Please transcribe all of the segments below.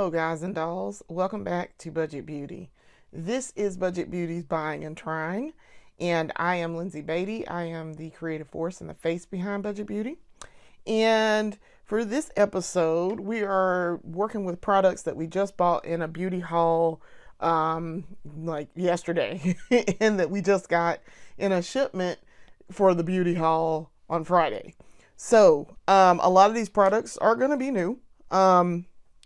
Hello guys and dolls, welcome back to Budget Beauty. This is Budget Beauty's Buying and Trying, and I am Lindsay Beatty. I am the creative force and the face behind Budget Beauty. And for this episode, we are working with products that we just bought in a beauty haul like yesterday and that we just got in a shipment for the beauty haul on Friday. So a lot of these products are going to be new.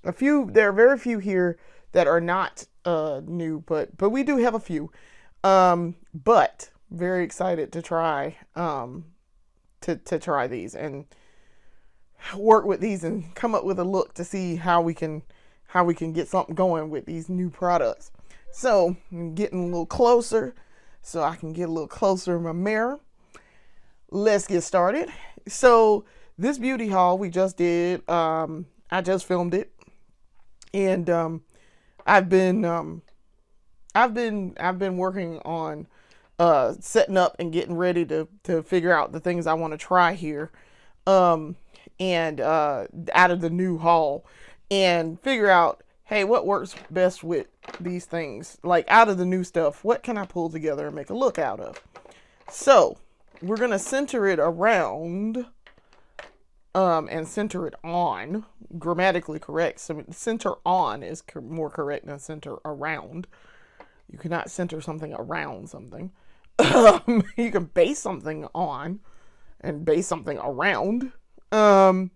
There are very few here that are not new, but we do have a few. But very excited to try to try these and work with these and come up with a look to see how we can get something going with these new products. So I'm getting a little closer so I can get a little closer in my mirror. Let's get started. So this beauty haul we just did, I just filmed it. And I've been working on setting up and getting ready to figure out the things I want to try here, and out of the new haul, and figure out, hey, what works best with these things? Like out of the new stuff, what can I pull together and make a look out of? So we're gonna center it around. And center it on, grammatically correct. So center on is more correct than center around. You cannot center something around something. You can base something on and base something around. There's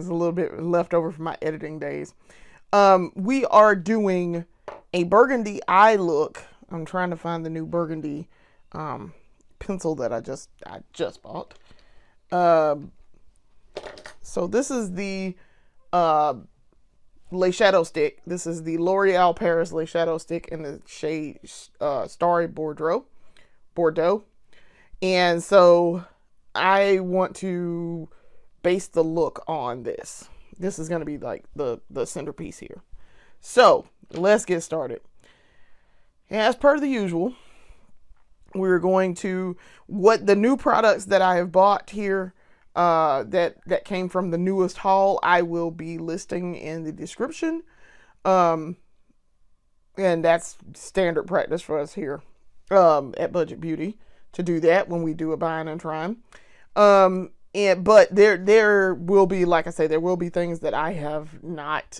a little bit left over from my editing days. We are doing a burgundy eye look. I'm trying to find the new burgundy pencil that I just bought. So this is the Lay Shadow Stick. This is the L'Oreal Paris Lay Shadow Stick in the shade Starry Bordeaux. And so I want to base the look on this. This is going to be like the centerpiece here. So let's get started. As per the usual, we're going to, what the new products that I have bought here that came from the newest haul, I will be listing in the description. And that's standard practice for us here at Budget Beauty to do that when we do a buying and trying. But there will be, like I say, there will be things that I have not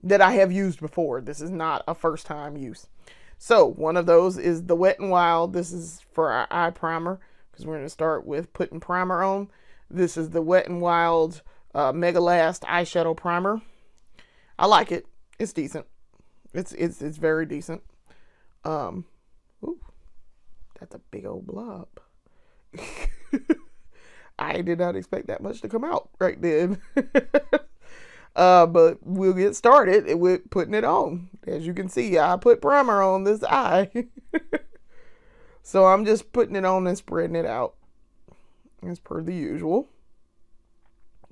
that I have used before. This is not a first time use. So one of those is the Wet n Wild. This is for our eye primer, because we're going to start with putting primer on. This is the Wet n Wild Mega Last eyeshadow primer. I like it. It's decent. It's very decent. Ooh, that's a big old blob. I did not expect that much to come out right then. But we'll get started with putting it on. As you can see, I put primer on this eye. So I'm just putting it on and spreading it out as per the usual.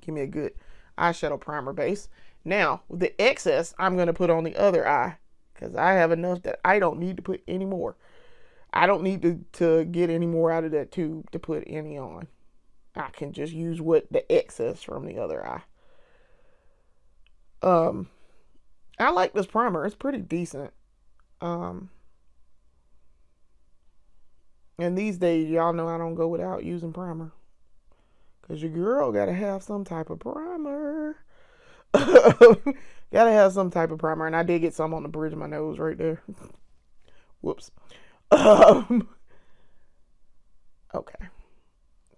Give me a good eyeshadow primer base. Now, the excess I'm going to put on the other eye, because I have enough that I don't need to put any more. I don't need to get any more out of that tube to put any on. I can just use the excess from the other eye. I like this primer. It's pretty decent. And these days, y'all know I don't go without using primer. Because your girl got to have some type of primer. Got to have some type of primer. And I did get some on the bridge of my nose right there. Whoops. Okay. I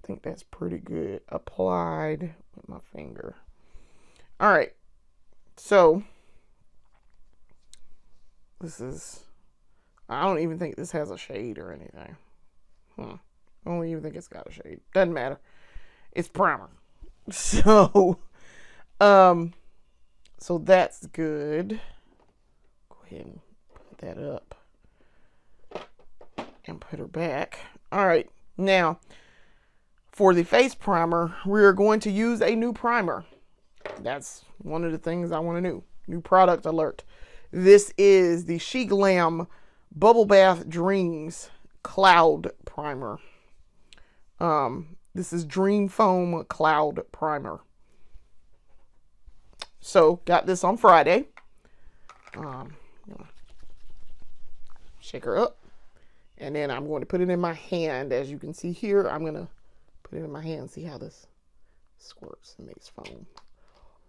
think that's pretty good. Applied with my finger. All right. So, I don't even think this has a shade or anything. I don't even think it's got a shade. Doesn't matter. It's primer. So, so that's good. Go ahead and put that up and put her back. All right. Now, for the face primer, we're going to use a new primer. That's one of the things I want to do. New product alert. This is the She Glam Bubble Bath Dreams Cloud Primer. This is Dream Foam Cloud Primer. So got this on Friday. Shake her up. And then I'm going to put it in my hand. As you can see here, I'm going to put it in my hand. See how this squirts and makes foam.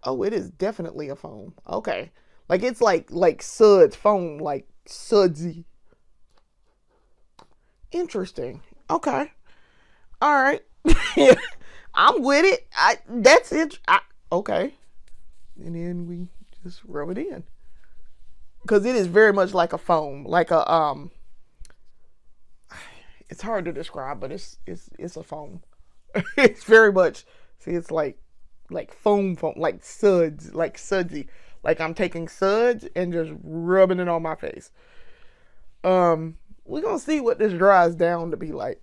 Oh, it is definitely a foam. Okay. Like it's like suds, foam, like sudsy. Interesting. Okay. All right. I'm with it. That's it. Okay. And then we just rub it in. Because it is very much like a foam. Like a it's hard to describe, but it's a foam. It's very much, see, it's like foam, like suds, like sudsy. Like I'm taking suds and just rubbing it on my face. We're gonna see what this dries down to be like.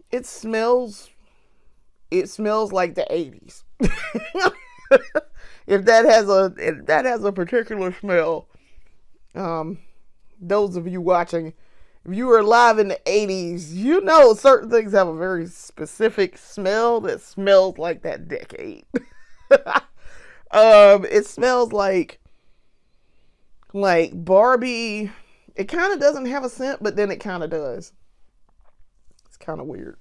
It smells like the 80s. If that has a particular smell, those of you watching, if you were alive in the 80s, you know certain things have a very specific smell that smells like that decade. It smells like Barbie. It kind of doesn't have a scent, but then it kind of does. It's kind of weird.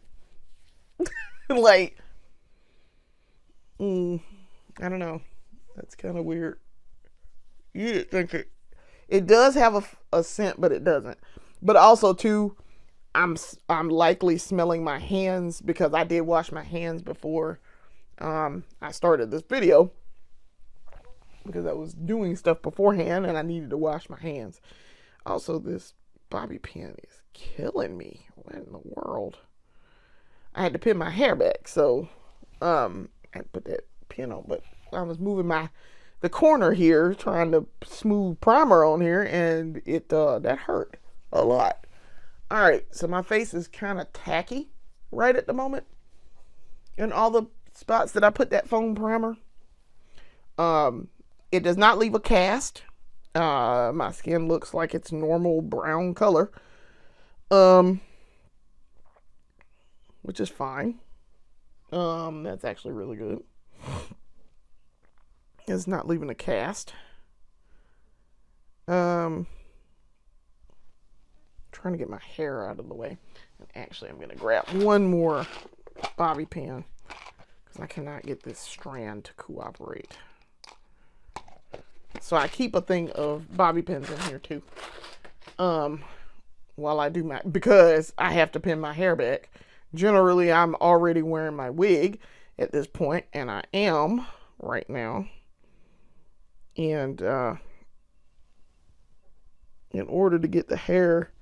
Like, I don't know. That's kind of weird. You think it does have a scent, but it doesn't. But also too, I'm likely smelling my hands because I did wash my hands before I started this video, because I was doing stuff beforehand and I needed to wash my hands. Also, this bobby pin is killing me. What in the world? I had to pin my hair back, so I had to put that pin on, but I was moving the corner here, trying to smooth primer on here, and it that hurt a lot. All right, so my face is kind of tacky right at the moment in all the spots that I put that foam primer. It does not leave a cast. My skin looks like it's normal brown color, which is fine. That's actually really good. It's not leaving a cast. Trying to get my hair out of the way. And actually, I'm going to grab one more bobby pin because I cannot get this strand to cooperate. So I keep a thing of bobby pins in here too. While I do because I have to pin my hair back. Generally, I'm already wearing my wig at this point, and I am right now. And in order to get the hair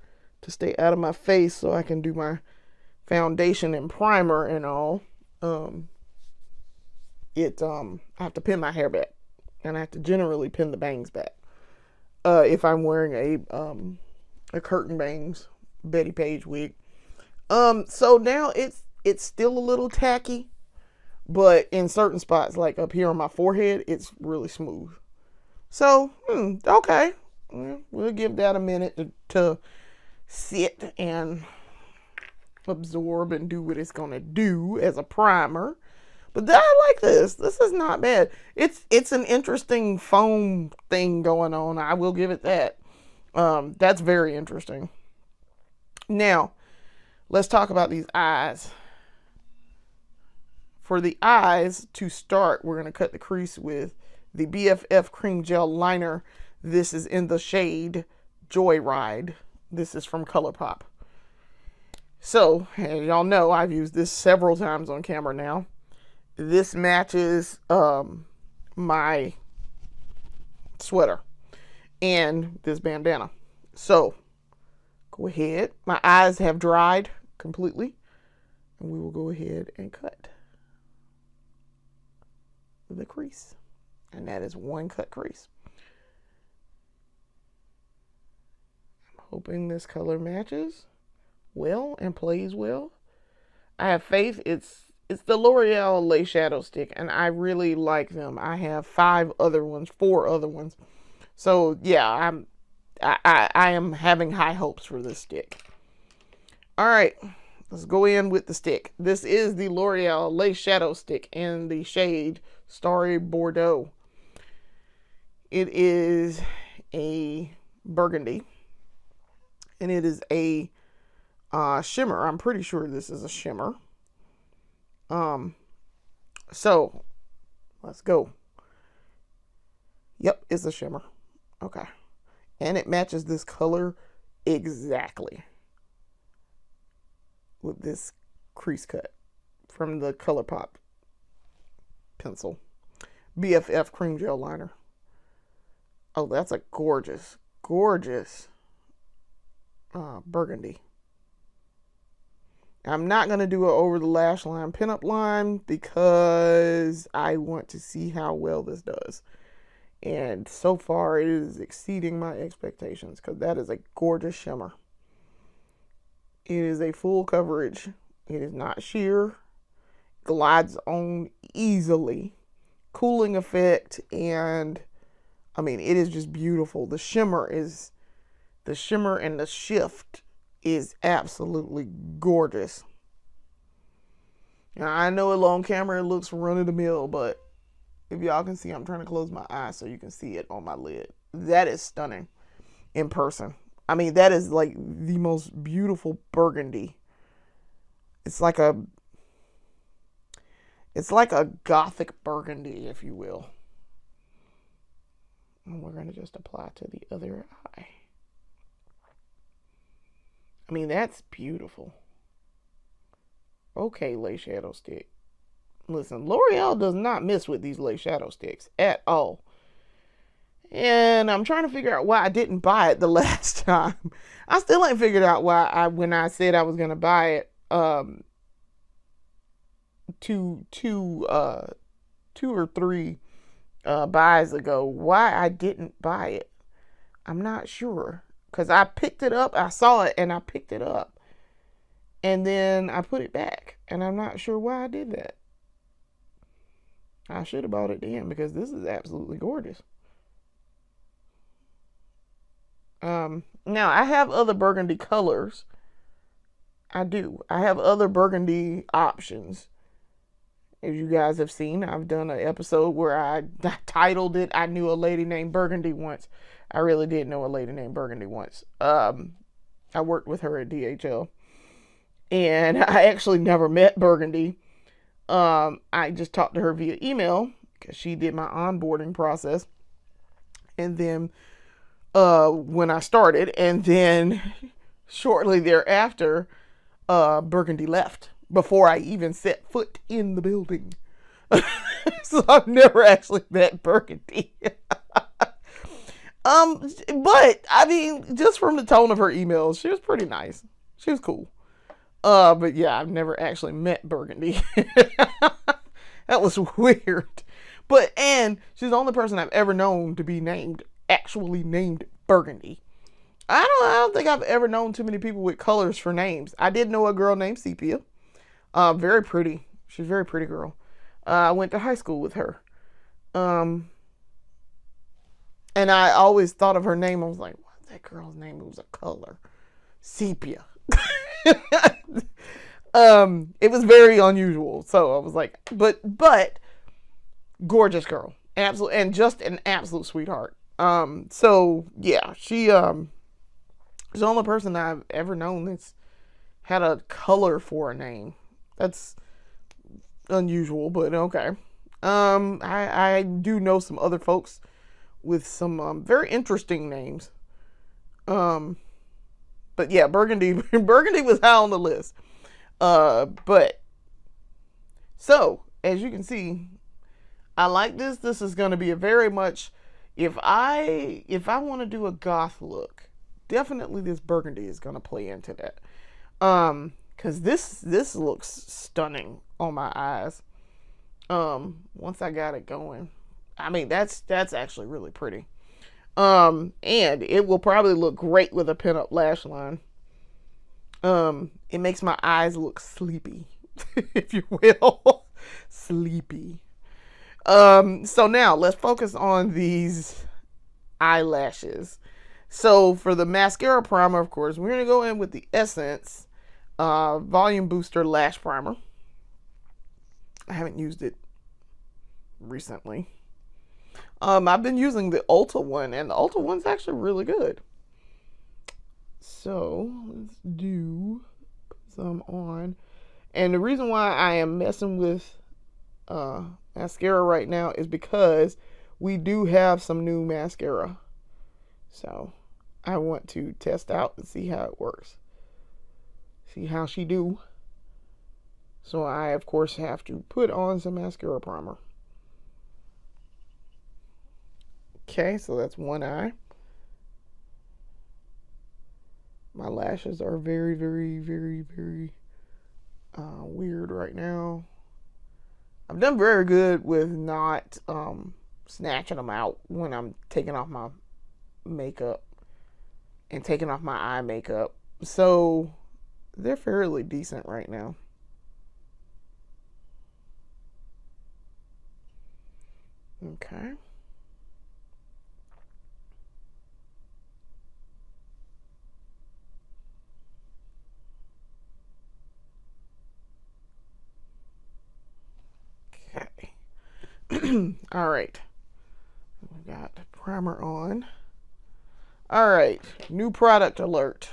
to stay out of my face so I can do my foundation and primer and all, I have to pin my hair back. And I have to generally pin the bangs back. If I'm wearing a curtain bangs Betty Page wig. So now it's still a little tacky, but in certain spots, like up here on my forehead, it's really smooth. So, okay. We'll give that a minute to sit and absorb and do what it's going to do as a primer. But I like this. This is not bad. It's an interesting foam thing going on. I will give it that. That's very interesting. Now, let's talk about these eyes. For the eyes, to start, we're going to cut the crease with the BFF Cream Gel Liner. This is in the shade Joyride. This is from ColourPop. So, hey, y'all know I've used this several times on camera now. This matches my sweater and this bandana. So, go ahead. My eyes have dried completely. And we will go ahead and cut the crease. And that is one cut crease. I'm hoping this color matches well and plays well. I have faith. It's the L'Oreal Lace Shadow Stick, and I really like them. I have 4 other ones. So yeah, I am having high hopes for this stick. All right, let's go in with the stick. This is the L'Oreal Lace Shadow Stick in the shade Starry Bordeaux. It is a burgundy, and it is a shimmer. I'm pretty sure this is a shimmer. So let's go. Yep, it's a shimmer. Okay. And it matches this color exactly with this crease cut from the ColourPop pencil. BFF cream gel liner. Oh, that's a gorgeous, gorgeous burgundy. I'm not going to do it over the lash line pinup line because I want to see how well this does. And so far it is exceeding my expectations because that is a gorgeous shimmer. It is a full coverage. It is not sheer. Glides on easily. Cooling effect, and I mean, it is just beautiful. The shimmer and the shift is absolutely gorgeous. Now, I know it on camera it looks run of the mill, but if y'all can see, I'm trying to close my eyes so you can see it on my lid. That is stunning in person. I mean, that is like the most beautiful burgundy. It's like a gothic burgundy, if you will. And we're going to just apply to the other eye. I mean, that's beautiful. Okay, lace shadow stick. Listen, L'Oreal does not miss with these lace shadow sticks at all. And I'm trying to figure out why I didn't buy it the last time. I still ain't figured out why when I said I was going to buy it, two or three buys ago, why I didn't buy it. I'm not sure. Because I picked it up, I saw it, and I picked it up. And then I put it back. And I'm not sure why I did that. I should have bought it then because this is absolutely gorgeous. Now, I have other burgundy colors. I do. I have other burgundy options. As you guys have seen, I've done an episode where I titled it, I Knew a Lady Named Burgundy Once. I really did know a lady named Burgundy once. I worked with her at DHL. And I actually never met Burgundy. I just talked to her via email because she did my onboarding process. And then when I started, and then shortly thereafter, Burgundy left before I even set foot in the building. So I've never actually met Burgundy. But I mean, just from the tone of her emails, she was pretty nice. She was cool. But yeah, I've never actually met Burgundy. That was weird. And she's the only person I've ever known to be actually named Burgundy. I don't think I've ever known too many people with colors for names. I did know a girl named Sepia. Very pretty. She's a very pretty girl. I went to high school with her. And I always thought of her name. I was like, what's that girl's name? It was a color. Sepia. It was very unusual. So I was like, but gorgeous girl. Absolute, and just an absolute sweetheart. So yeah, she's the only person I've ever known that's had a color for a name. That's unusual, but okay. I do know some other folks with some very interesting names. But yeah, Burgundy was high on the list. But so as you can see, I like this. This is going to be a very much, if I want to do a goth look, definitely this burgundy is going to play into that. Cause this looks stunning on my eyes. Once I got it going, I mean, that's actually really pretty. And it will probably look great with a pinup lash line. It makes my eyes look sleepy, if you will. Sleepy. So now let's focus on these eyelashes. So for the mascara primer, of course, we're going to go in with the Essence Volume Booster Lash Primer. I haven't used it recently. I've been using the Ulta one, and the Ulta one's actually really good. So let's do some on. And the reason why I am messing with mascara right now is because we do have some new mascara. So I want to test out and see how it works. See how she do. So I, of course, have to put on some mascara primer. Okay, so that's one eye. My lashes are very, very, very, very weird right now. I've done very good with not snatching them out when I'm taking off my makeup and taking off my eye makeup. So they're fairly decent right now. Okay. Okay. All right. We got the primer on. All right. New product alert.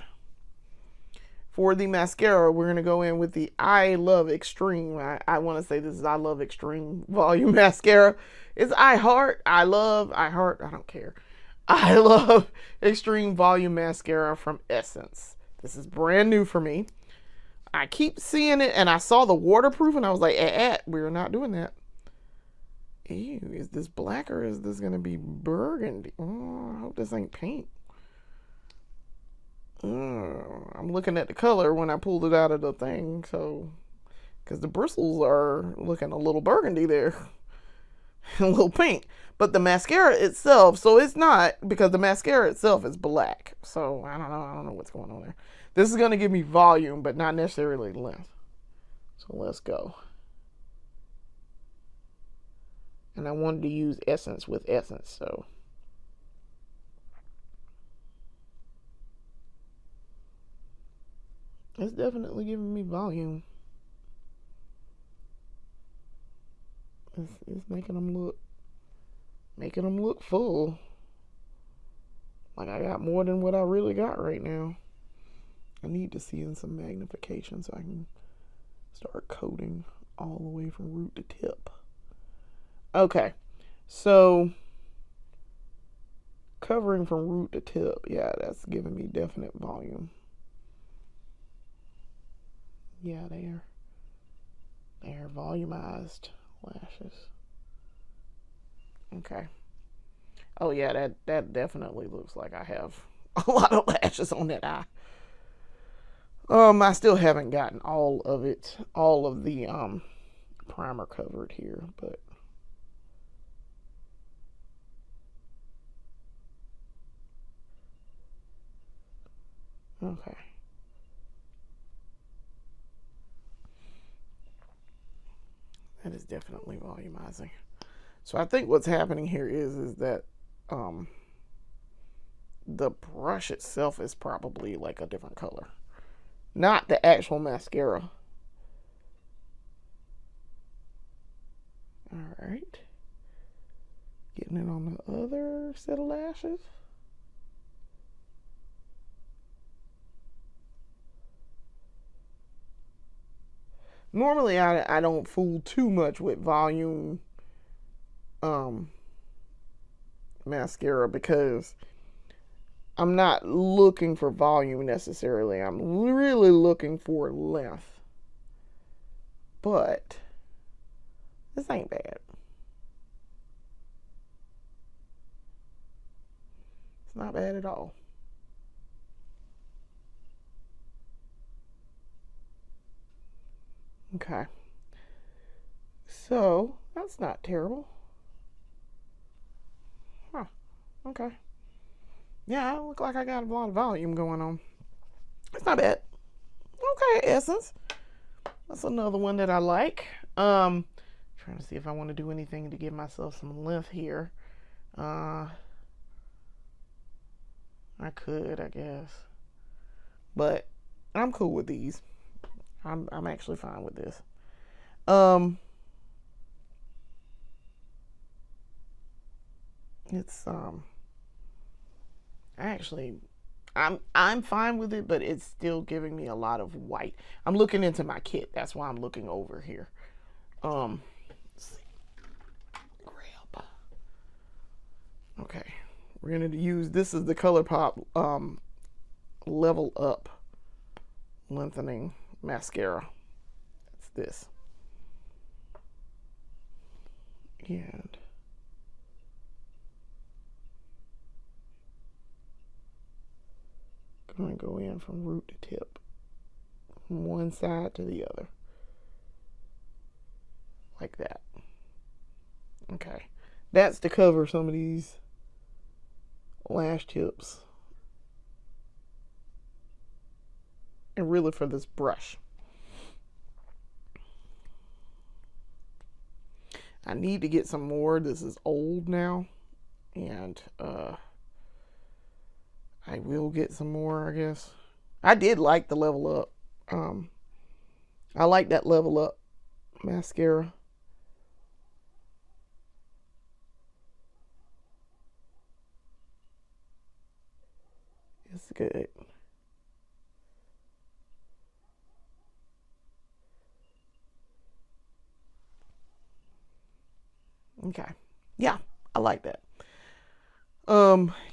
For the mascara, we're going to go in with the I Love Extreme. I want to say this is I Love Extreme Volume Mascara. It's I Heart, I Love, I Heart, I don't care. I Love Extreme Volume Mascara from Essence. This is brand new for me. I keep seeing it, and I saw the waterproof, and I was like, we're not doing that. Ew, is this black or is this going to be burgundy? Oh, I hope this ain't pink. I'm looking at the color when I pulled it out of the thing, so because the bristles are looking a little burgundy there, a little pink. But the mascara itself, so it's not, because the mascara itself is black. So I don't know what's going on there. This is going to give me volume, but not necessarily length. So let's go. And I wanted to use Essence with Essence, so. It's definitely giving me volume. It's making them look full. Like I got more than what I really got right now. I need to see in some magnification so I can start coating all the way from root to tip. Okay, so covering from root to tip, yeah, that's giving me definite volume. Yeah, they are volumized lashes. Okay. Oh yeah, that definitely looks like I have a lot of lashes on that eye. I still haven't gotten all of the primer covered here, but okay. That is definitely volumizing. So I think what's happening here is that the brush itself is probably like a different color, not the actual mascara. All right, getting it on the other set of lashes. Normally I don't fool too much with volume mascara because I'm not looking for volume necessarily. I'm really looking for length. But this ain't bad. It's not bad at all. Okay. So that's not terrible. Huh. Okay. Yeah, I look like I got a lot of volume going on. It's not bad. Okay, Essence. That's another one that I like. Trying to see if I want to do anything to give myself some length here. I could, I guess. But I'm cool with these. I'm actually fine with this. It's actually I'm fine with it, but it's still giving me a lot of white. I'm looking into my kit. That's why I'm looking over here. Let's see. Grab. Okay. We're gonna use, this is the ColourPop Level Up Lengthening Mascara. It's this. And going to go in from root to tip, from one side to the other, like that. Okay, that's to cover some of these lash tips, and really for this brush. I need to get some more. This is old now, and I will get some more, I guess. I did like the Level Up. I like that Level Up mascara. It's good. Okay. Yeah, I like that.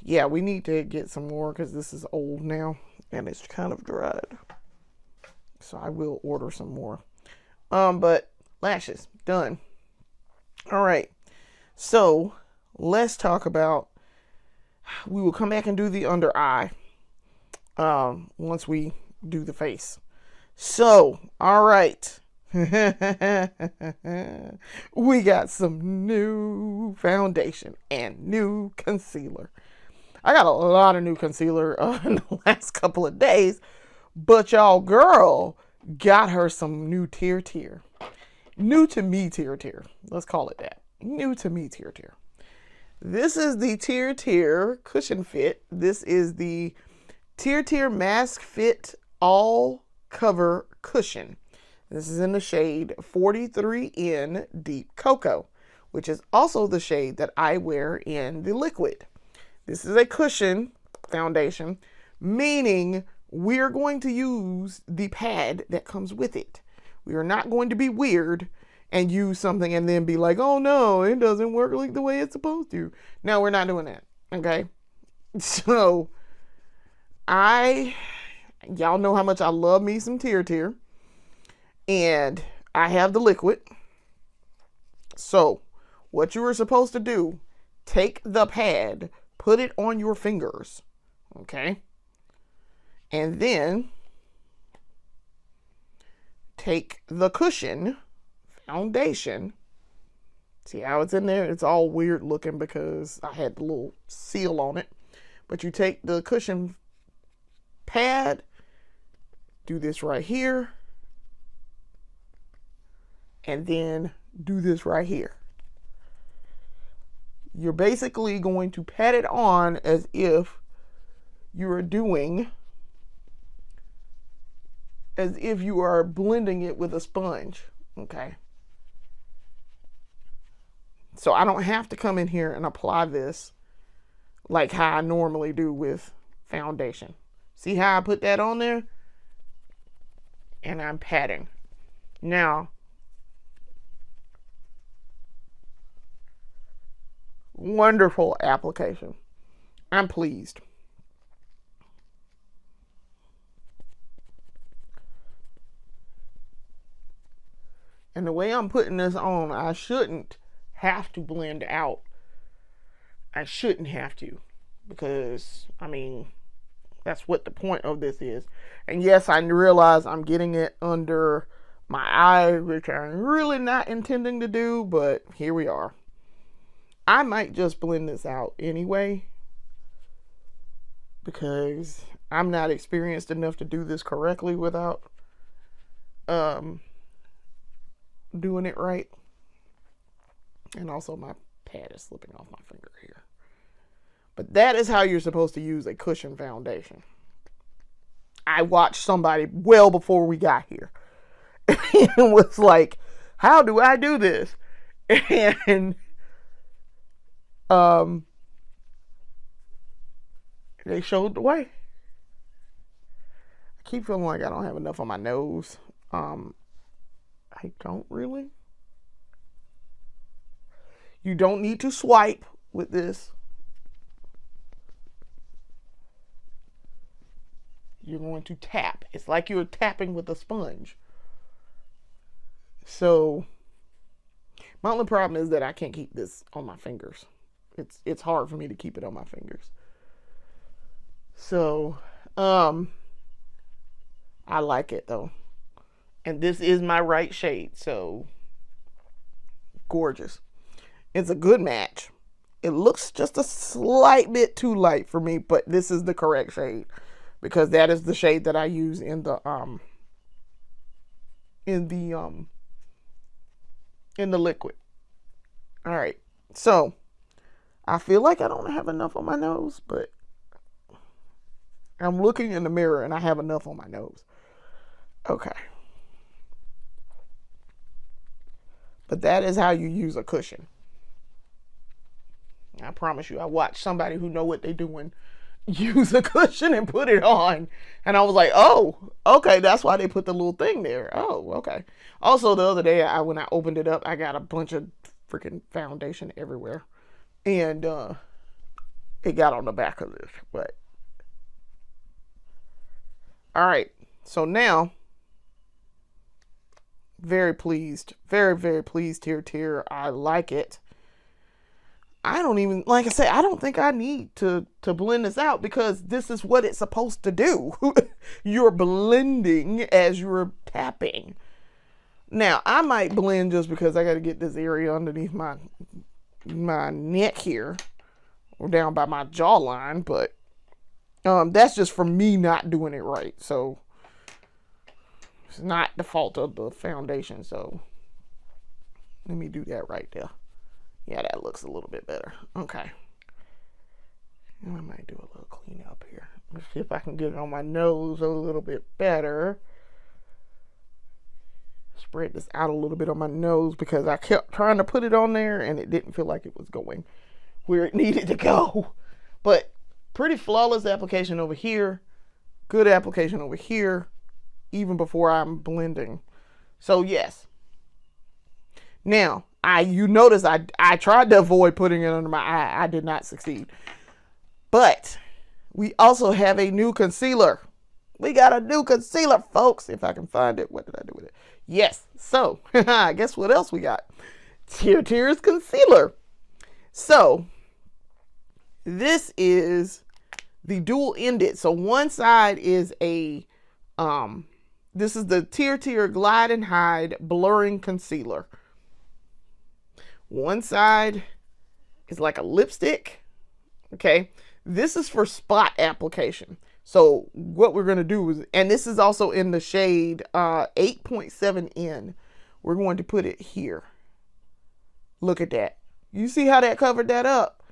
Yeah, we need to get some more because this is old now and it's kind of dried. So I will order some more. But lashes, done. All right. So let's talk about, we will come back and do the under eye once we do the face. So, all right. We got some new foundation and new concealer. I got a lot of new concealer in the last couple of days, but y'all girl got her some new Tear. New to me Tear. Let's call it that. New to me Tear. This is the Tear Cushion Fit. This is the Tear Mask Fit All Cover Cushion. This is in the shade 43N Deep Cocoa, which is also the shade that I wear in the liquid. This is a cushion foundation, meaning we're going to use the pad that comes with it. We are not going to be weird and use something and then be like, oh no, it doesn't work like the way it's supposed to. No, we're not doing that, okay? So, y'all know how much I love me some Tear. And I have the liquid. So what you are supposed to do, take the pad, put it on your fingers, okay? And then take the cushion foundation. See how it's in there? It's all weird looking because I had the little seal on it. But you take the cushion pad, do this right here, and then do this right here. You're basically going to pat it on as if you are blending it with a sponge, okay? So I don't have to come in here and apply this like how I normally do with foundation. See how I put that on there? And I'm patting. Now, wonderful application. I'm pleased. And the way I'm putting this on, I shouldn't have to blend out. I shouldn't have to, because, I mean, that's what the point of this is. And yes, I realize I'm getting it under my eye, which I'm really not intending to do, but here we are. I might just blend this out anyway, because I'm not experienced enough to do this correctly without doing it right. And also my pad is slipping off my finger here. But that is how you're supposed to use a cushion foundation. I watched somebody well before we got here and was like, how do I do this? And They showed the way. I keep feeling like I don't have enough on my nose. I don't really. You don't need to swipe with this. You're going to tap. It's like you're tapping with a sponge. So my only problem is that I can't keep this on my fingers. It's hard for me to keep it on my fingers. So I like it though. And this is my right shade, so gorgeous. It's a good match. It looks just a slight bit too light for me, but this is the correct shade because that is the shade that I use in the liquid. All right. So, I feel like I don't have enough on my nose, but I'm looking in the mirror and I have enough on my nose. Okay. But that is how you use a cushion. I promise you, I watched somebody who know what they're doing use a cushion and put it on. And I was like, oh, okay, that's why they put the little thing there. Oh, okay. Also, the other day, when I opened it up, I got a bunch of freaking foundation everywhere. And it got on the back of this. But all right. So now, very pleased. Very, very pleased here. I like it. I don't even, like I say, I don't think I need to blend this out because this is what it's supposed to do. You're blending as you're tapping. Now, I might blend just because I got to get this area underneath my neck here or down by my jawline, but that's just from me not doing it right. So it's not the fault of the foundation. So let me do that right there. Yeah, that looks a little bit better. Okay. And I might do a little clean up here. Let's see if I can get it on my nose a little bit better. Spread this out a little bit on my nose because I kept trying to put it on there and it didn't feel like it was going where it needed to go. But pretty flawless application over here. Good application over here. Even before I'm blending. So yes. Now, you notice I tried to avoid putting it under my eye. I did not succeed. But we also have a new concealer. We got a new concealer, folks. If I can find it. What did I do with it? Yes. So, guess what else we got? Tears Concealer. So, this is the dual-ended. So, one side is a, this is the Tear Glide and Hide Blurring Concealer. One side is like a lipstick. Okay. This is for spot application. So what we're going to do is, and this is also in the shade 8.7N. We're going to put it here. Look at that. You see how that covered that up?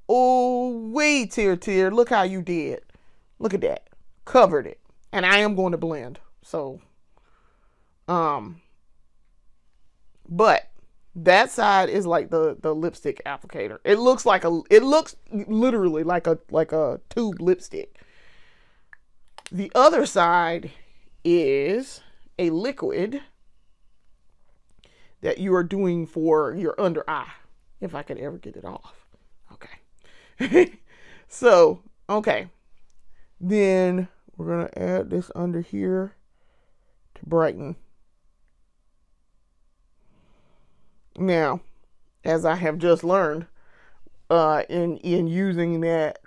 Oh, wait, Tear. Look how you did. Look at that. Covered it. And I am going to blend. So, but that side is like the lipstick applicator. It looks literally like a tube lipstick. The other side is a liquid that you are doing for your under eye. If I could ever get it off. Okay. So, okay. Then we're going to add this under here to brighten. Now, as I have just learned, in using that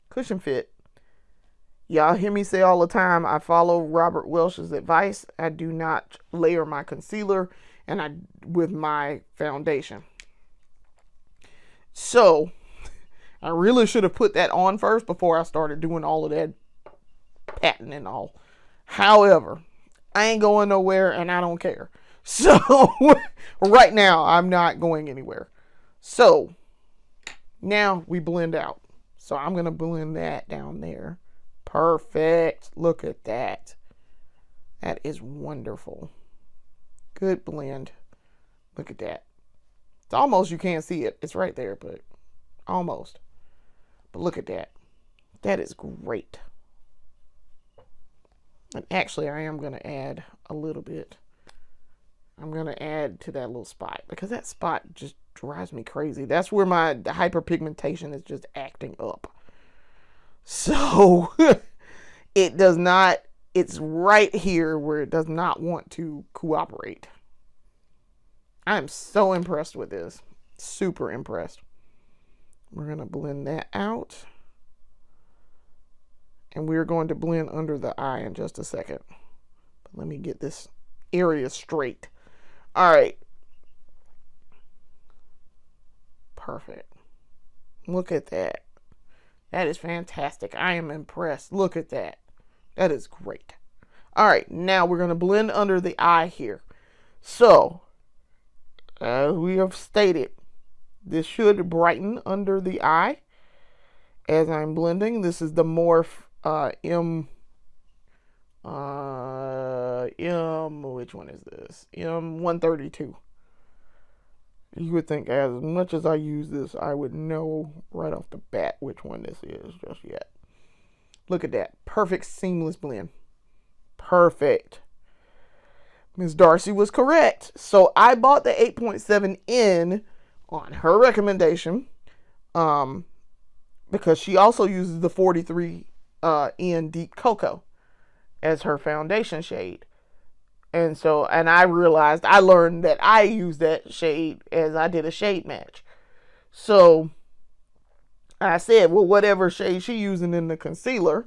cushion fit, y'all hear me say all the time, I follow Robert Welch's advice. I do not layer my concealer with my foundation. So, I really should have put that on first before I started doing all of that patting and all. However, I ain't going nowhere and I don't care. So, right now, I'm not going anywhere. So, now we blend out. So, I'm going to blend that down there. Perfect. Look at that. That is wonderful. Good blend. Look at that. It's almost, you can't see it. It's right there, but almost. But look at that. That is great. And actually, I am going to add a little bit. I'm going to add to that little spot because that spot just drives me crazy. That's where my hyperpigmentation is just acting up. So it does not, it's right here where it does not want to cooperate. I'm so impressed with this. Super impressed. We're going to blend that out. And we're going to blend under the eye in just a second. But let me get this area straight. All right. Perfect. Look at that. That is fantastic. I am impressed. Look at that. That is great. All right. Now we're going to blend under the eye here. So, as we have stated, this should brighten under the eye as I'm blending. This is the Morph which one is this? M132. You would think as much as I use this, I would know right off the bat which one this is just yet. Look at that. Perfect seamless blend. Perfect. Ms. Darcy was correct. So I bought the 8.7N on her recommendation because she also uses the 43N Deep Cocoa as her foundation shade. And so, and I learned that I use that shade as I did a shade match. So I said, well, whatever shade she's using in the concealer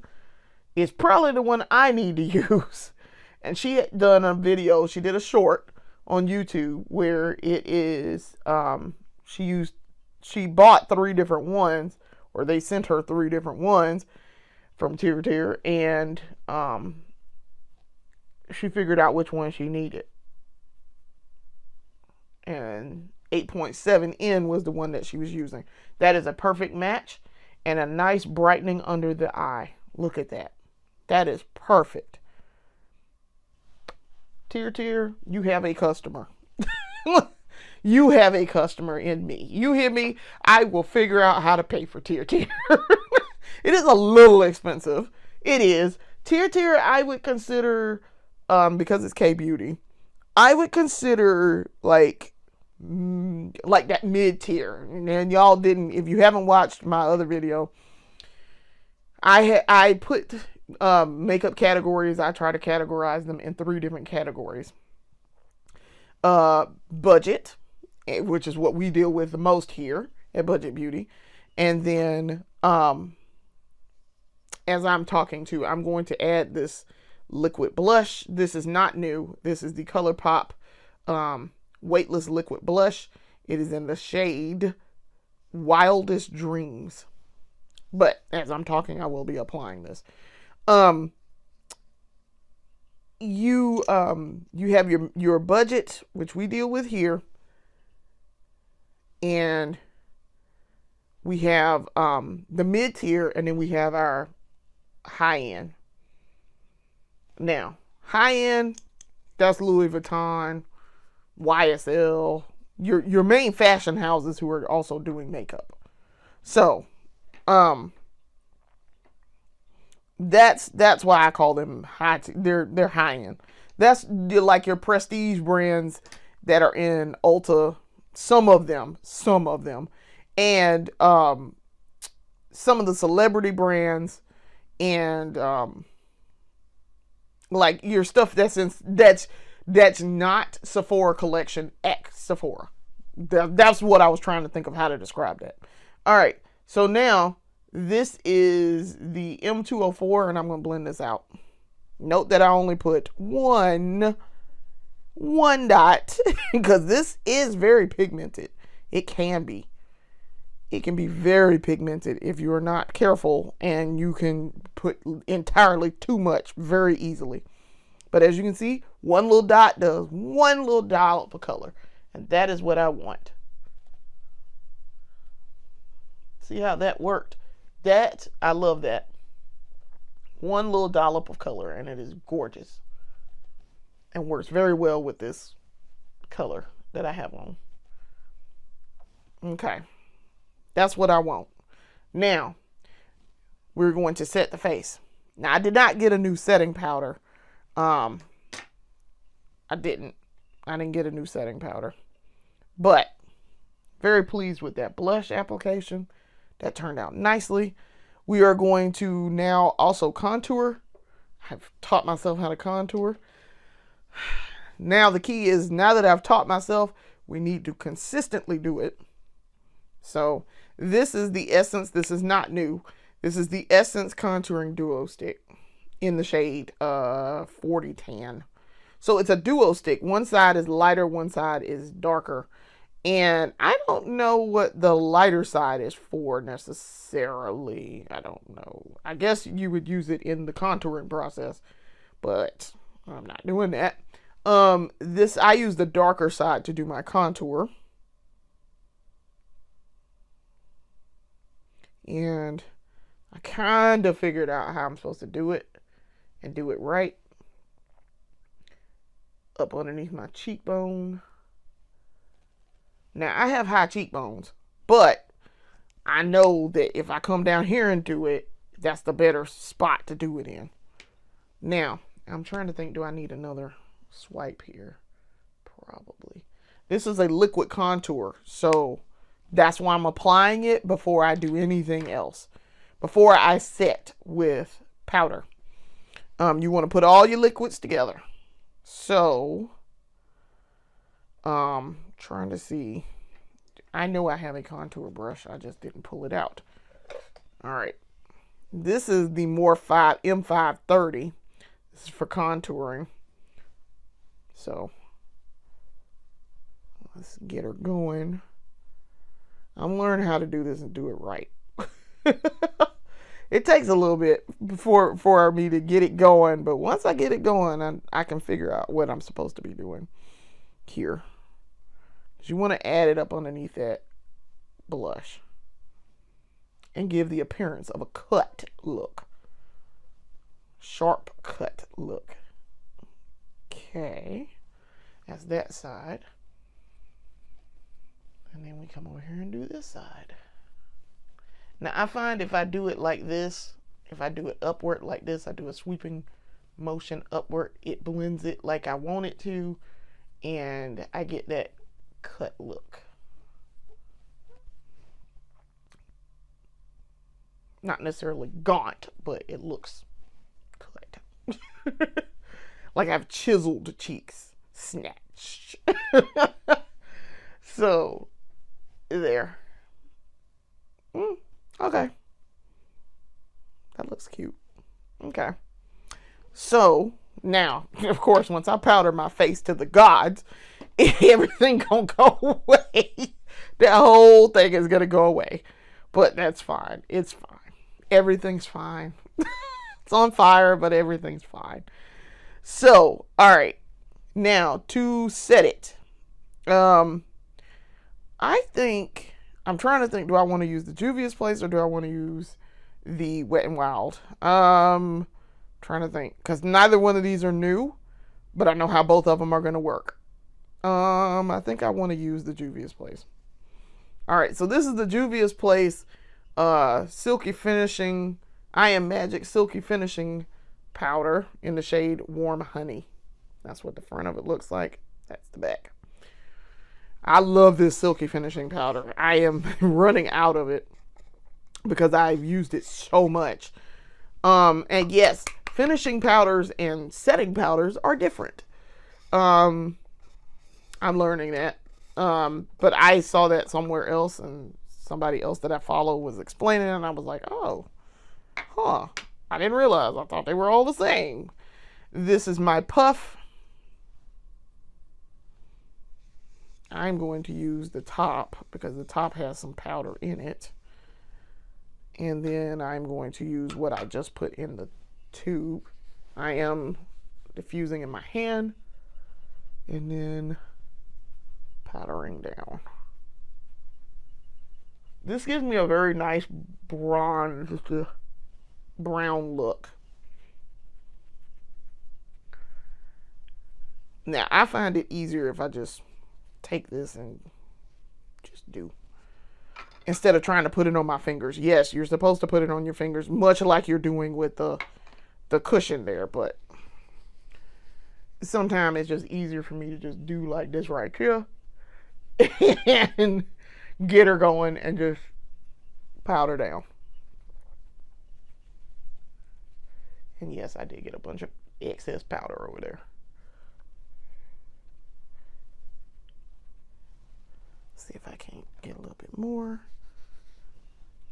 is probably the one I need to use. And she had done a video, she did a short on YouTube where it is, she bought 3 different ones, or they sent her 3 different ones from Tier, and she figured out which one she needed. And 8.7N was the one that she was using. That is a perfect match and a nice brightening under the eye. Look at that. That is perfect. Tier, you have a customer. You have a customer in me. You hear me? I will figure out how to pay for Tier. It is a little expensive. It is. Tier, I would consider, because it's K-Beauty, I would consider like that mid-tier. And y'all didn't, if you haven't watched my other video, I put makeup categories. I try to categorize them in 3 different categories. Budget, which is what we deal with the most here at Budget Beauty. And then, as I'm talking to, I'm going to add this liquid blush. This is not new. This is the ColourPop Weightless Liquid Blush. It is in the shade Wildest Dreams. But as I'm talking, I will be applying this. You have your budget, which we deal with here, and we have the mid tier, and then we have our high end. Now, high end, that's Louis Vuitton, YSL, your main fashion houses who are also doing makeup. So, that's why I call them high. They're high end. That's like your prestige brands that are in Ulta. Some of them, and some of the celebrity brands, and like your stuff that's not Sephora collection X Sephora. That's what I was trying to think of how to describe that. All right, so now this is the M204, and I'm going to blend this out. Note that I only put one dot because this is very pigmented. It can be very pigmented if you are not careful, and you can put entirely too much very easily. But as you can see, one little dot does one little dollop of color, and that is what I want. See how that worked? That, I love that. One little dollop of color, and it is gorgeous. And works very well with this color that I have on. Okay. That's what I want. Now, we're going to set the face. Now, I did not get a new setting powder. I didn't. I didn't get a new setting powder. But, very pleased with that blush application. That turned out nicely. We are going to now also contour. I've taught myself how to contour. Now the key is, now that I've taught myself, we need to consistently do it. So this is the Essence. This is not new. This is the Essence Contouring Duo Stick in the shade 40 Tan. So it's a duo stick. One side is lighter, one side is darker. And I don't know what the lighter side is for necessarily. I don't know. I guess you would use it in the contouring process, but I'm not doing that. I use the darker side to do my contour. And I kind of figured out how I'm supposed to do it and do it right. Up underneath my cheekbone. Now, I have high cheekbones, but I know that if I come down here and do it, that's the better spot to do it in. Now, I'm trying to think, do I need another swipe here? Probably. This is a liquid contour, so that's why I'm applying it before I do anything else. Before I set with powder. You want to put all your liquids together. So, trying to see. I know I have a contour brush. I just didn't pull it out. All right. This is the Morphe M530. This is for contouring. So, let's get her going. I'm learning how to do this and do it right. It takes a little bit for me to get it going, but once I get it going, I can figure out what I'm supposed to be doing here. You want to add it up underneath that blush and give the appearance of a cut look. Sharp cut look. Okay. That's that side. And then we come over here and do this side. Now, I find if I do it like this, if I do it upward like this, I do a sweeping motion upward, it blends it like I want it to, and I get that cut look. Not necessarily gaunt, but it looks cut. Like I've chiseled cheeks. Snatched. So, there. Okay. That looks cute. Okay. So, now, of course, once I powder my face to the gods, everything gonna go away. That whole thing is gonna go away. But that's fine. It's fine. Everything's fine. It's on fire, but everything's fine. So, all right. Now, to set it. I think, I'm trying to think, do I want to use the Juvia's Place or do I want to use the Wet n Wild? Trying to think, because neither one of these are new, but I know how both of them are going to work. I think I want to use the Juvia's Place. All right, so this is the Juvia's Place Silky Finishing, I Am Magic Silky Finishing Powder in the shade Warm Honey. That's what the front of it looks like. That's the back. I love this Silky Finishing Powder. I am running out of it because I've used it so much. And yes, finishing powders and setting powders are different. I'm learning that. But I saw that somewhere else, and somebody else that I follow was explaining it, and I was like, oh, huh. I didn't realize. I thought they were all the same. This is my puff. I'm going to use the top because the top has some powder in it. And then I'm going to use what I just put in the tube. I am diffusing in my hand and then powdering down. This gives me a very nice brown look. Now, I find it easier if I just take this and just do. instead of trying to put it on my fingers. Yes, you're supposed to put it on your fingers, much like you're doing with the cushion there, but sometimes it's just easier for me to just do like this right here and get her going and just powder down. And yes, I did get a bunch of excess powder over there. Let's see if I can get a little bit more.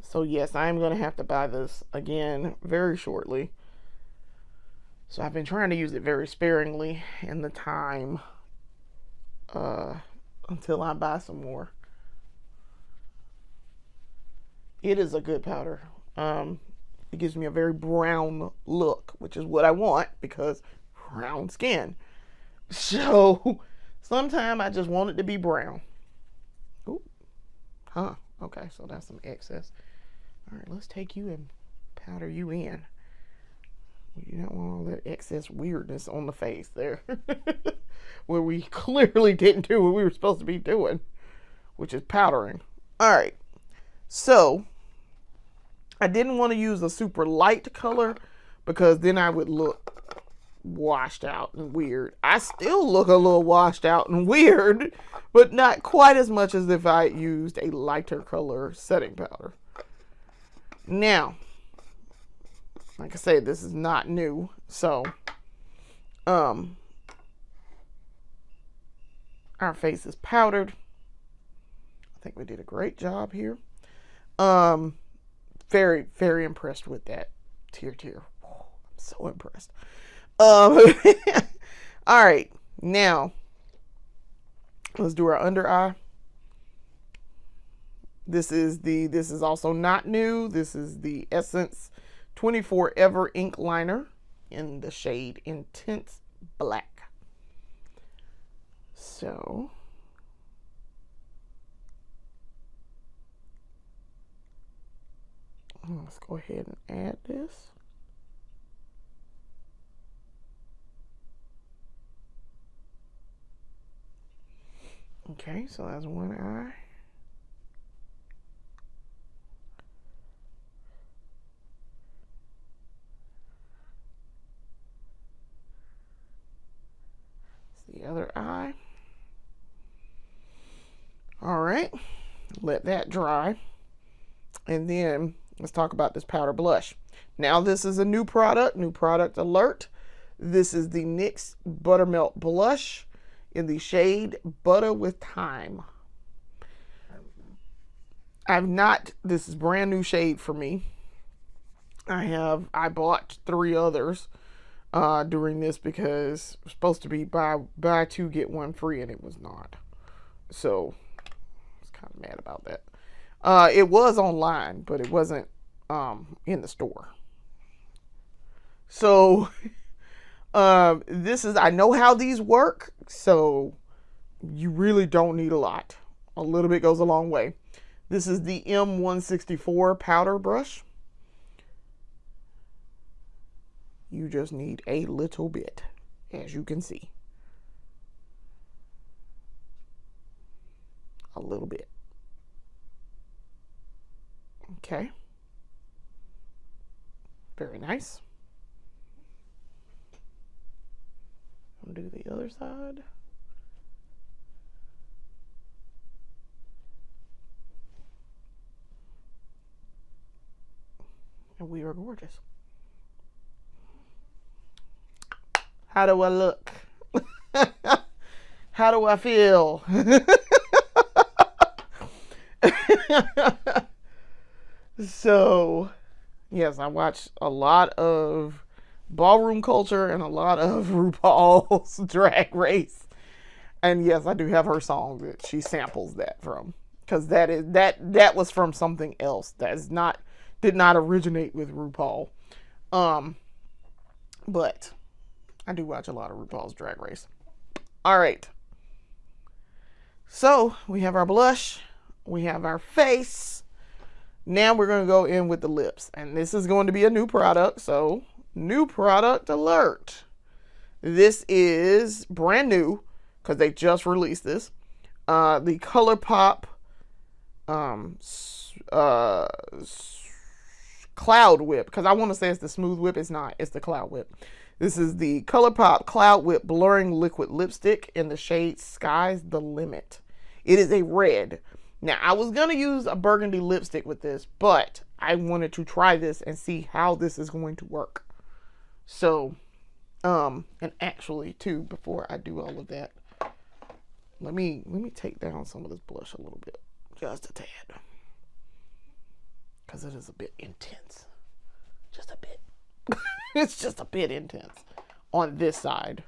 So yes, I'm going to have to buy this again very shortly. So I've been trying to use it very sparingly in the time until I buy some more. It is a good powder. It gives me a very brown look, which is what I want because brown skin. So sometimes I just want it to be brown. Ooh. Huh. Okay, so that's some excess. All right, let's take you and powder you in. You don't want all that excess weirdness on the face there. Where we clearly didn't do what we were supposed to be doing, which is powdering. All right, so I didn't want to use a super light color because then I would look washed out and weird. I still look a little washed out and weird, but not quite as much as if I used a lighter color setting powder. Now, like I said, this is not new, so our face is powdered. I think we did a great job here. Very, very impressed with that tear. Oh, I'm so impressed. All right, now let's do our under eye. This is also not new. This is the Essence 24 Ever Ink Liner in the shade Intense Black. So let's go ahead and add this. Okay, so that's one eye. The other eye. All right, let that dry. And then let's talk about this powder blush. Now this is a new product alert. This is the NYX Buttermelt Blush in the shade Butta with Thyme. This is brand new shade for me. I bought 3 others during this because it was supposed to be buy 2 get 1 free, and it was not. So I was kind of mad about that. It was online, but it wasn't in the store. So I know how these work, so you really don't need a lot. A little bit goes a long way. This is the M164 powder brush. You just need a little bit, as you can see. A little bit. Okay. Very nice. I'll do the other side. And we are gorgeous. How do I look? How do I feel? So, yes, I watch a lot of ballroom culture and a lot of RuPaul's Drag Race. And yes, I do have her song that she samples that from, because that was from something else that did not originate with RuPaul. But I do watch a lot of RuPaul's Drag Race. All right. So we have our blush, we have our face. Now we're going to go in with the lips, and this is going to be a new product. So new product alert. This is brand new because they just released this. The ColourPop um, Cloud Whip, because I want to say it's the Smooth Whip. It's not. It's the Cloud Whip. This is the ColourPop Cloud Whip Blurring Liquid Lipstick in the shade Sky's the Limit. It is a red. Now, I was going to use a burgundy lipstick with this, but I wanted to try this and see how this is going to work. So, and actually, too, before I do all of that, let me take down some of this blush a little bit, just a tad, because it is a bit intense, just a bit. It's just a bit intense on this side.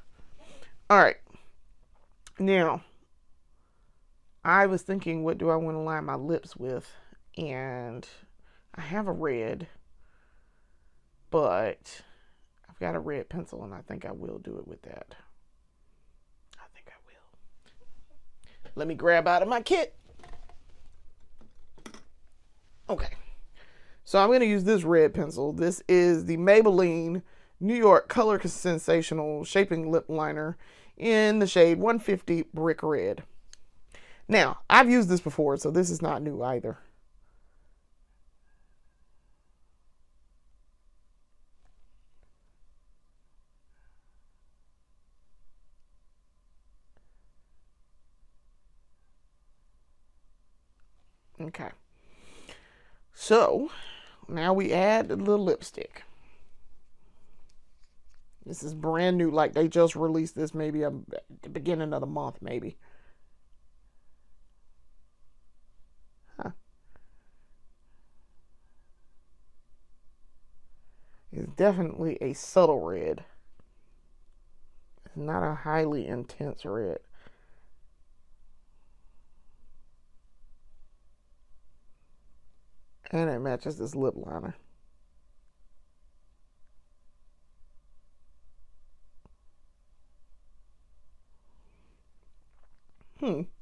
All right, now I was thinking, what do I want to line my lips with? And I have a red, but I've got a red pencil, and I think I will do it with that. I think I will. Let me grab out of my kit. Okay. So I'm going to use this red pencil. This is the Maybelline New York Color Sensational Shaping Lip Liner in the shade 150 Brick Red. Now, I've used this before, so this is not new either. Okay. So, now we add the lipstick. This is brand new, like they just released this maybe at the beginning of the month, maybe. Huh. It's definitely a subtle red. It's not a highly intense red. And it matches this lip liner.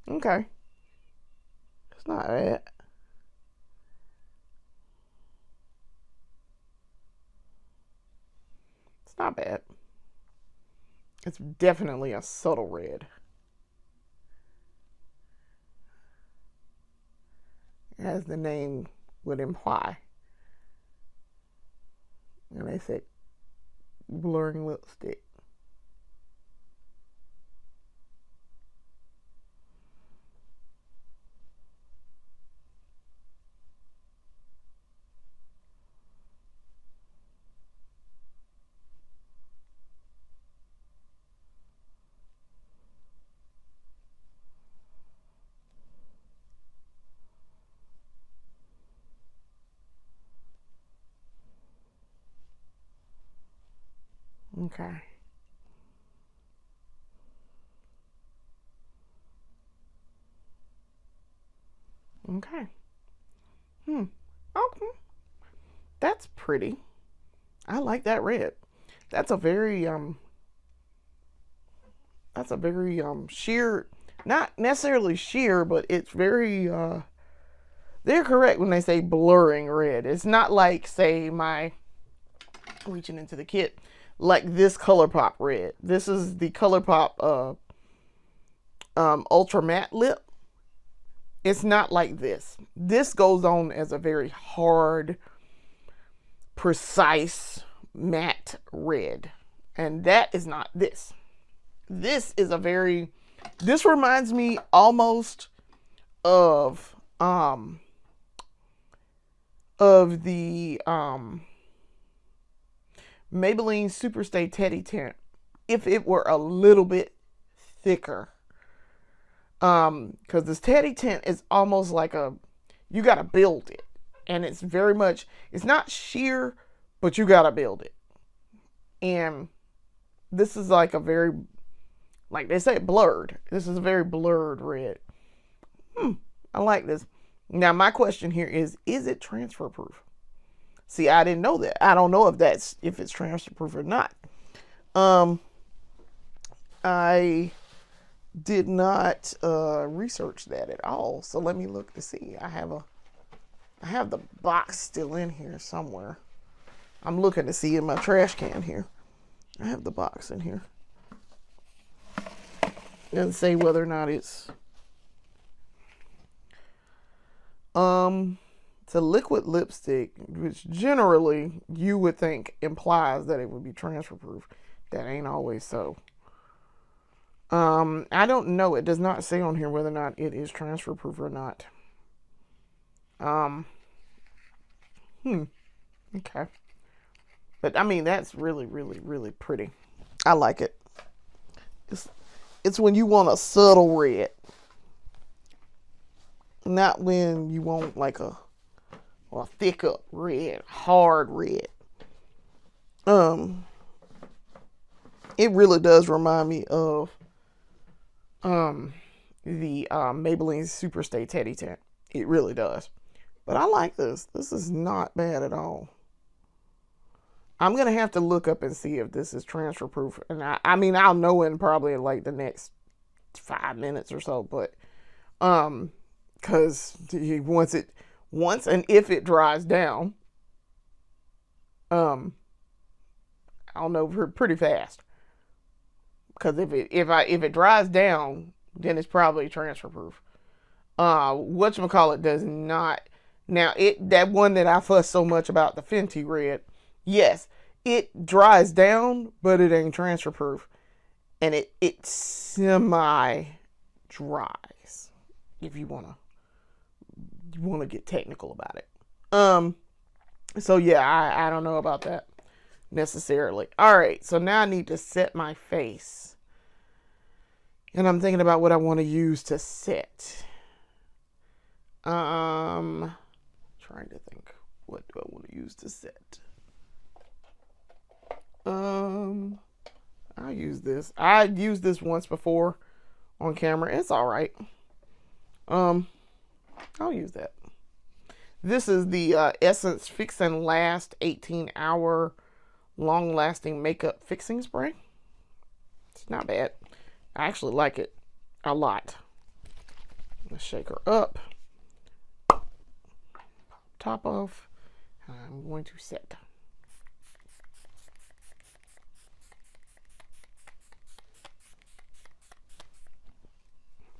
Okay. It's not bad. It's not bad. It's definitely a subtle red. As the name would imply. And they said blurring lipstick. Okay. Okay. Okay. That's pretty. I like that red. That's a very sheer, not necessarily sheer, but it's very they're correct when they say blurring red. It's not like, say, my reaching into the kit, like this ColourPop red. This is the ColourPop Ultra Matte Lip. It's not like this. This goes on as a very hard, precise, matte red. And that is not this. This is a very, this reminds me almost of the Maybelline Superstay Teddy Tint, if it were a little bit thicker. Because this Teddy Tint is almost like you gotta build it. And it's very much, it's not sheer, but you gotta build it. And this is like a very, like they say, blurred. This is a very blurred red. I like this. Now, my question here is it transfer proof? See, I didn't know that. I don't know if it's transfer proof or not. I did not research that at all. So let me look to see. I have the box still in here somewhere. I'm looking to see in my trash can here. I have the box in here. Doesn't say whether or not it's It's a liquid lipstick, which generally you would think implies that it would be transfer proof. That ain't always so. I don't know. It does not say on here whether or not it is transfer proof or not. Okay. But I mean, that's really, really, really pretty. I like it. It's when you want a subtle red, not when you want like a thick up red, hard red. It really does remind me of the Maybelline Superstay Teddy Tint. It really does. But I like this. This is not bad at all. I'm going to have to look up and see if this is transfer proof. And I mean, I'll know in probably like the next 5 minutes or so. But, cause once and if it dries down, I'll know pretty fast. Cause if it dries down, then it's probably transfer proof. Whatchamacallit does not. Now that one that I fussed so much about, the Fenty Red, yes, it dries down, but it ain't transfer proof. And it semi dries, if you wanna get technical about it. So yeah, I don't know about that necessarily. Alright, so now I need to set my face. And I'm thinking about what I want to use to set. Trying to think, what do I want to use to set? I'll use this. I used this once before on camera. It's all right. I'll use that. This is the Essence Fix and Last 18-hour long-lasting makeup fixing spray. It's not bad. I actually like it a lot. Let's shake her up. Top off. I'm going to set.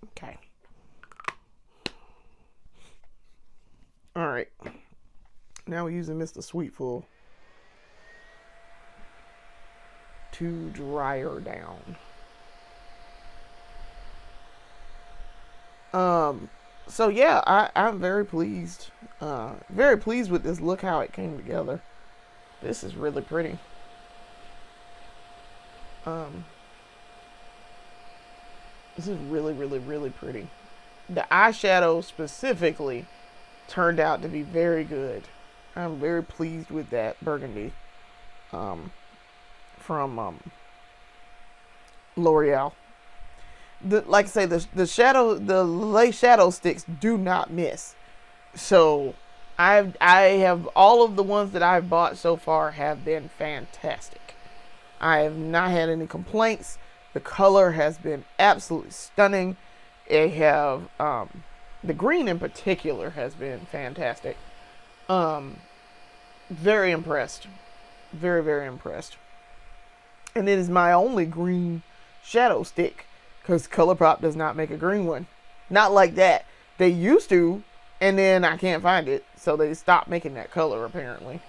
Okay. All right. Now we're using Mr. Sweetful to dry her down. So yeah, I'm very pleased. Very pleased with this. Look how it came together. This is really pretty. This is really, really, really pretty. The eyeshadow specifically turned out to be very good. I'm very pleased with that burgundy from L'Oreal. Like I say, the lace shadow sticks do not miss. So I have all of the ones that I've bought so far have been fantastic. I have not had any complaints. The color has been absolutely stunning. They have the green in particular has been fantastic. Very impressed. Very, very impressed. And it is my only green shadow stick, because ColourPop does not make a green one. Not like that. They used to, and then I can't find it, so they stopped making that color apparently.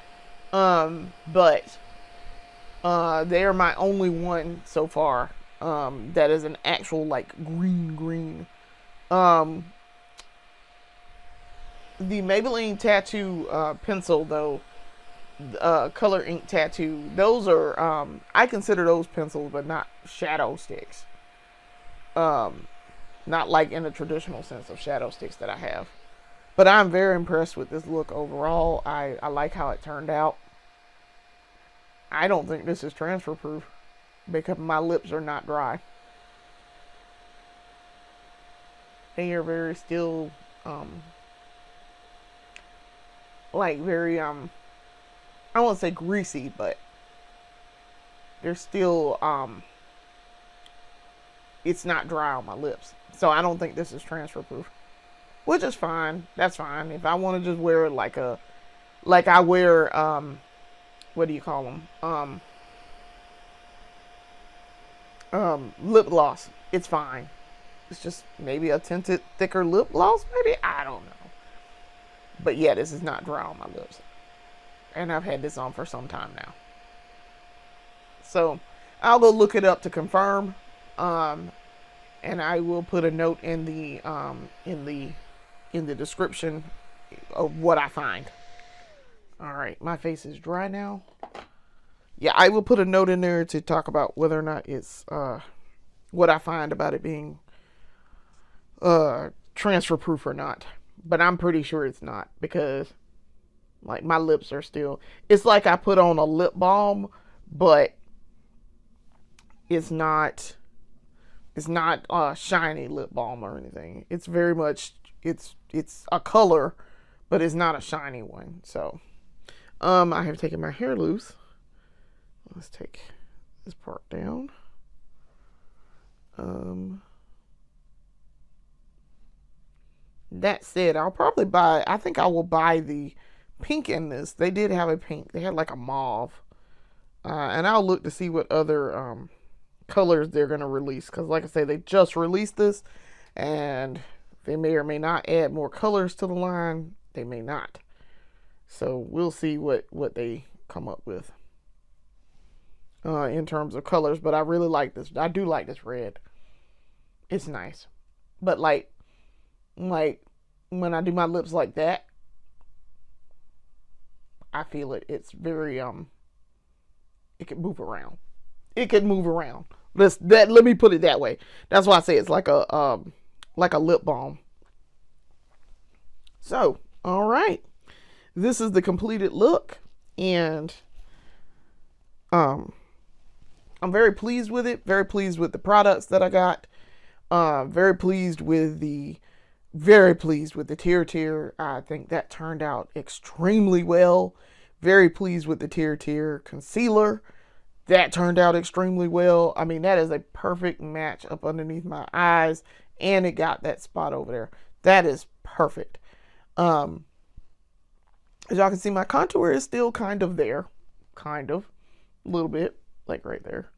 But they are my only one so far that is an actual like green. The Maybelline Tattoo pencil though, color ink tattoo, those are I consider those pencils, but not shadow sticks. Not like in the traditional sense of shadow sticks that I have. But I'm very impressed with this look overall. I like how it turned out. I don't think this is transfer proof because my lips are not dry. They are very still like very I won't say greasy, but they're still it's not dry on my lips. So I don't think this is transfer proof, which is fine. That's fine. If I want to just wear it like I wear what do you call them, lip gloss, it's fine. It's just maybe a tinted thicker lip gloss, maybe, I don't know. But yeah, this is not dry on my lips. And I've had this on for some time now. So I'll go look it up to confirm. And I will put a note in the description of what I find. All right, my face is dry now. Yeah, I will put a note in there to talk about whether or not it's what I find about it being transfer proof or not. But I'm pretty sure it's not, because like my lips are still, it's like I put on a lip balm, but it's not shiny lip balm or anything. It's very much, it's a color, but it's not a shiny one. So I have taken my hair loose. Let's take this part down. That said, I'll probably buy, I think I will buy the pink in this. They did have a pink. They had like a mauve. And I'll look to see what other colors they're going to release. Because like I say, they just released this. And they may or may not add more colors to the line. They may not. So we'll see what they come up with in terms of colors. But I really like this. I do like this red. It's nice. But like when I do my lips like that, I feel it. It's very it can move around. It can move around. Let me put it that way. That's why I say it's like a lip balm. So, all right. This is the completed look, and I'm very pleased with it. Very pleased with the products that I got. Very pleased with the Tear. I think that turned out extremely well. Very pleased with the Tear concealer. That turned out extremely well. I mean, that is a perfect match up underneath my eyes, and it got that spot over there. That is perfect. As y'all can see, my contour is still kind of there. Kind of. A little bit. Like right there.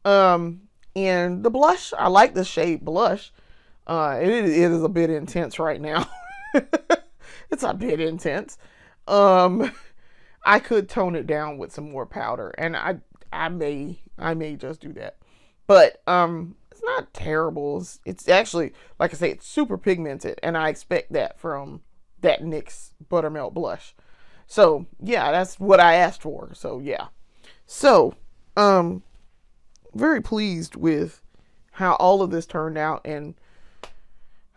And the blush, I like the shade blush. It is a bit intense right now. It's a bit intense. I could tone it down with some more powder, and I may just do that. But it's not terrible. It's actually, like I say, it's super pigmented, and I expect that from that NYX Buttermelt blush. So yeah, that's what I asked for. So yeah. So very pleased with how all of this turned out, and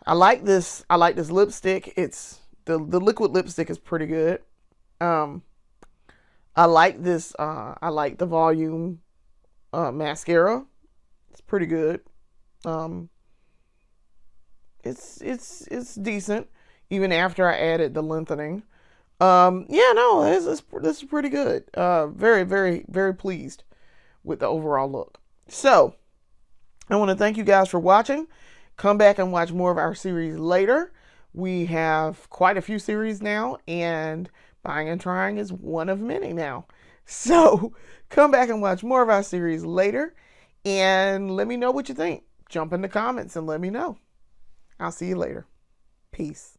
I like this lipstick. It's the liquid lipstick is pretty good. I like this. I like the volume mascara. It's pretty good. It's decent even after I added the lengthening. Yeah, no, this is pretty good. Very, very, very pleased with the overall look. So I want to thank you guys for watching. Come back and watch more of our series later. We have quite a few series now, and Buying and Trying is one of many now. So come back and watch more of our series later, and let me know what you think. Jump in the comments and let me know. I'll see you later. Peace.